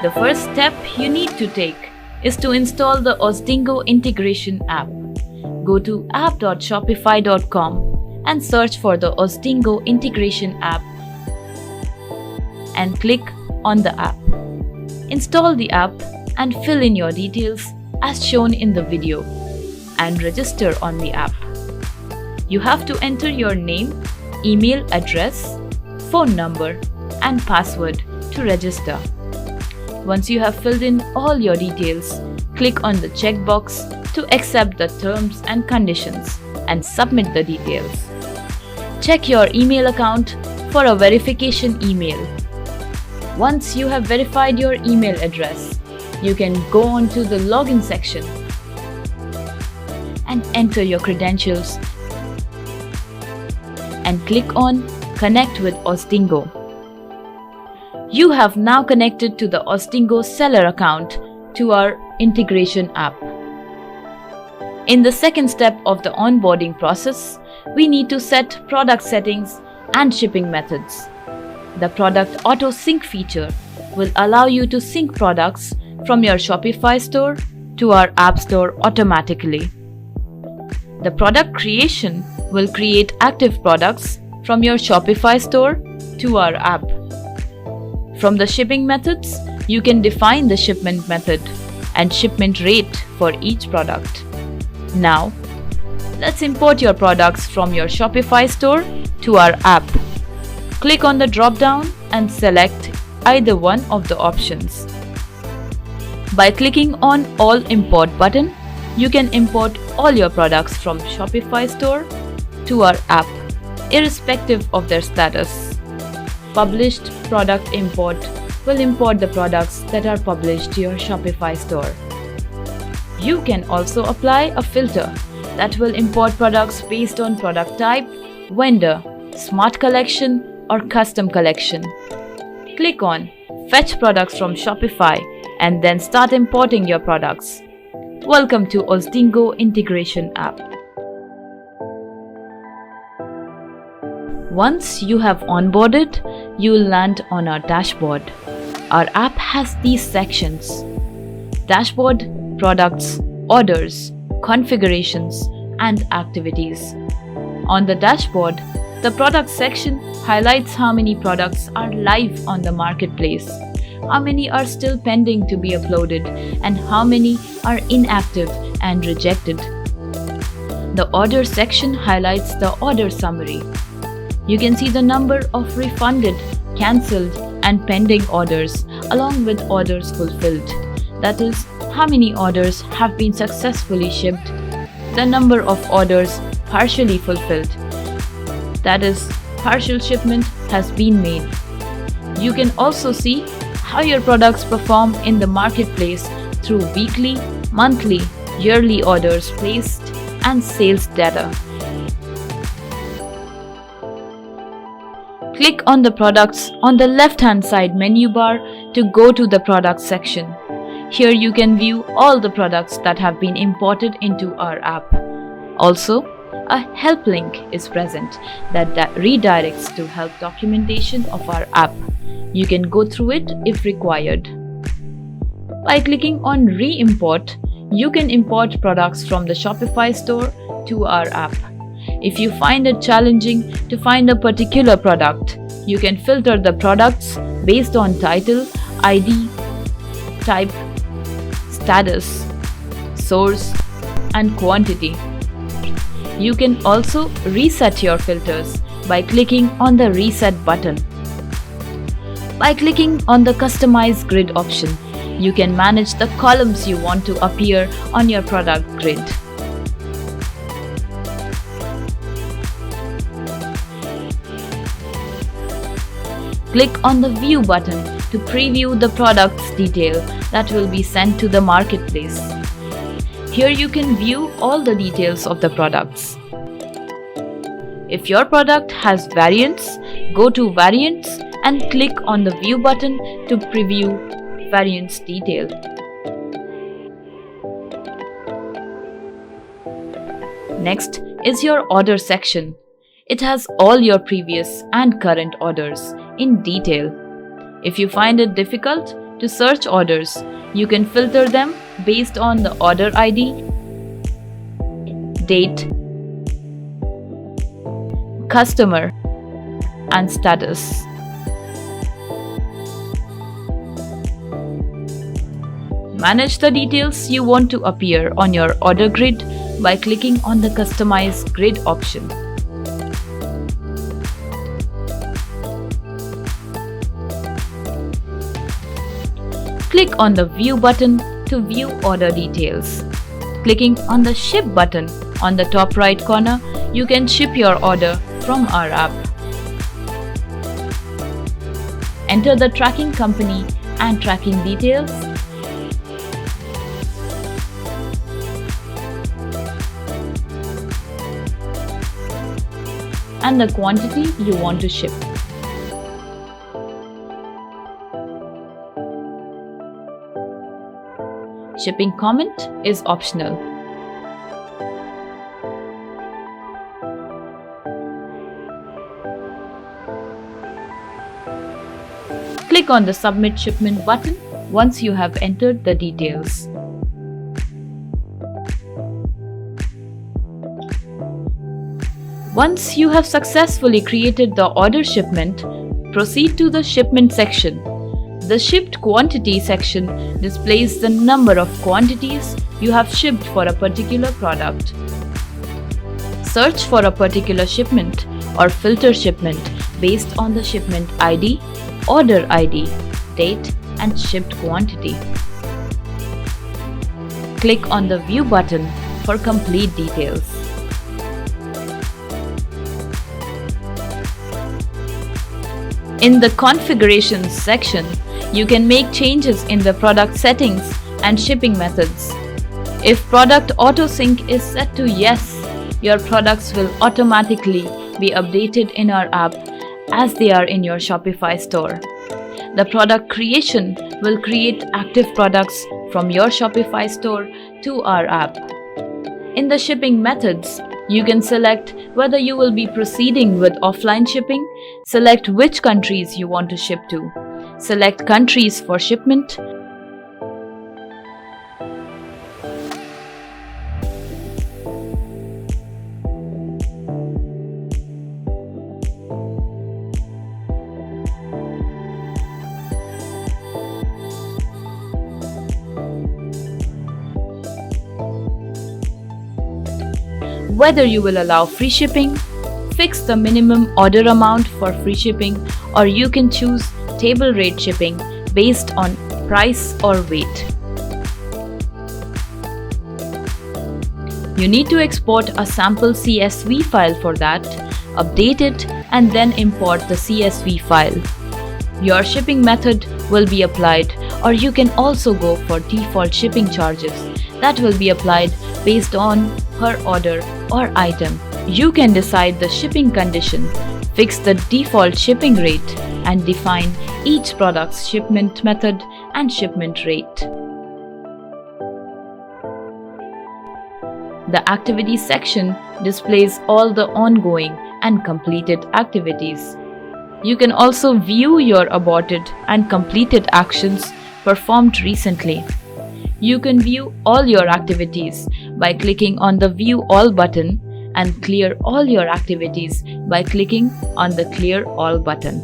The first step you need to take is to install the Ostingo integration app. Go to app.shopify.com and search for the Ostingo integration app and click on the app. Install the app and fill in your details as shown in the video and register on the app. You have to enter your name, email address, phone number, and password to register. Once you have filled in all your details, click on the checkbox to accept the terms and conditions and submit the details. Check your email account for a verification email. Once you have verified your email address, you can go on to the login section and enter your credentials and click on Connect with Ostingo. You have now connected to the Ostingo seller account to our integration app. In the second step of the onboarding process, we need to set product settings and shipping methods. The product auto sync feature will allow you to sync products from your Shopify store to our app store automatically. The product creation will create active products from your Shopify store to our app. From the shipping methods, you can define the shipment method and shipment rate for each product. Now, let's import your products from your Shopify store to our app. Click on the drop-down and select either one of the options. By clicking on All Import button, you can import all your products from Shopify store to our app, irrespective of their status. Published product import will import the products that are published to your Shopify store. You can also apply a filter that will import products based on product type, vendor, smart collection, or custom collection. Click on Fetch products from Shopify and then start importing your products. Welcome to Ozdingo integration app. Once you have onboarded, you will land on our dashboard. Our app has these sections: dashboard, products, orders, configurations, and activities. On the dashboard, the product section highlights how many products are live on the marketplace, how many are still pending to be uploaded, and how many are inactive and rejected. The order section highlights the order summary. You can see the number of refunded, cancelled, and pending orders along with orders fulfilled. That is, how many orders have been successfully shipped, the number of orders partially fulfilled. That is, partial shipment has been made. You can also see how your products perform in the marketplace through weekly, monthly, yearly orders placed and sales data. Click on the products on the left-hand side menu bar to go to the products section. Here you can view all the products that have been imported into our app. Also, a help link is present that redirects to help documentation of our app. You can go through it if required. By clicking on Re-import, you can import products from the Shopify store to our app. If you find it challenging to find a particular product, you can filter the products based on title, ID, type, status, source, and quantity. You can also reset your filters by clicking on the Reset button. By clicking on the Customize Grid option, you can manage the columns you want to appear on your product grid. Click on the View button to preview the product's detail that will be sent to the marketplace. Here you can view all the details of the products. If your product has variants, go to Variants and click on the View button to preview variants detail. Next is your order section. It has all your previous and current orders in detail. If you find it difficult To search orders, you can filter them based on the order ID, date, customer, and status. Manage the details you want to appear on your order grid by clicking on the Customize Grid option. Click on the View button to view order details. Clicking on the Ship button on the top right corner, you can ship your order from our app. Enter the tracking company and tracking details. And the quantity you want to ship. Shipping comment is optional. Click on the Submit Shipment button once you have entered the details. Once you have successfully created the order shipment, proceed to the Shipment section. The Shipped Quantity section displays the number of quantities you have shipped for a particular product. Search for a particular shipment or filter shipment based on the shipment ID, order ID, date, and shipped quantity. Click on the View button for complete details. In the Configurations section, you can make changes in the product settings and shipping methods. If Product Auto-Sync is set to Yes, your products will automatically be updated in our app as they are in your Shopify store. The product creation will create active products from your Shopify store to our app. In the shipping methods, you can select whether you will be proceeding with offline shipping, select which countries you want to ship to, select countries for shipment, whether you will allow free shipping, fix the minimum order amount for free shipping, or you can choose table rate shipping based on price or weight. You need to export a sample CSV file for that, update it, and then import the CSV file. Your shipping method will be applied, or you can also go for default shipping charges that will be applied based on per order or item. You can decide the shipping condition, fix the default shipping rate, and define each product's shipment method and shipment rate. The Activities section displays all the ongoing and completed activities. You can also view your aborted and completed actions performed recently. You can view all your activities by clicking on the View All button and clear all your activities by clicking on the Clear All button.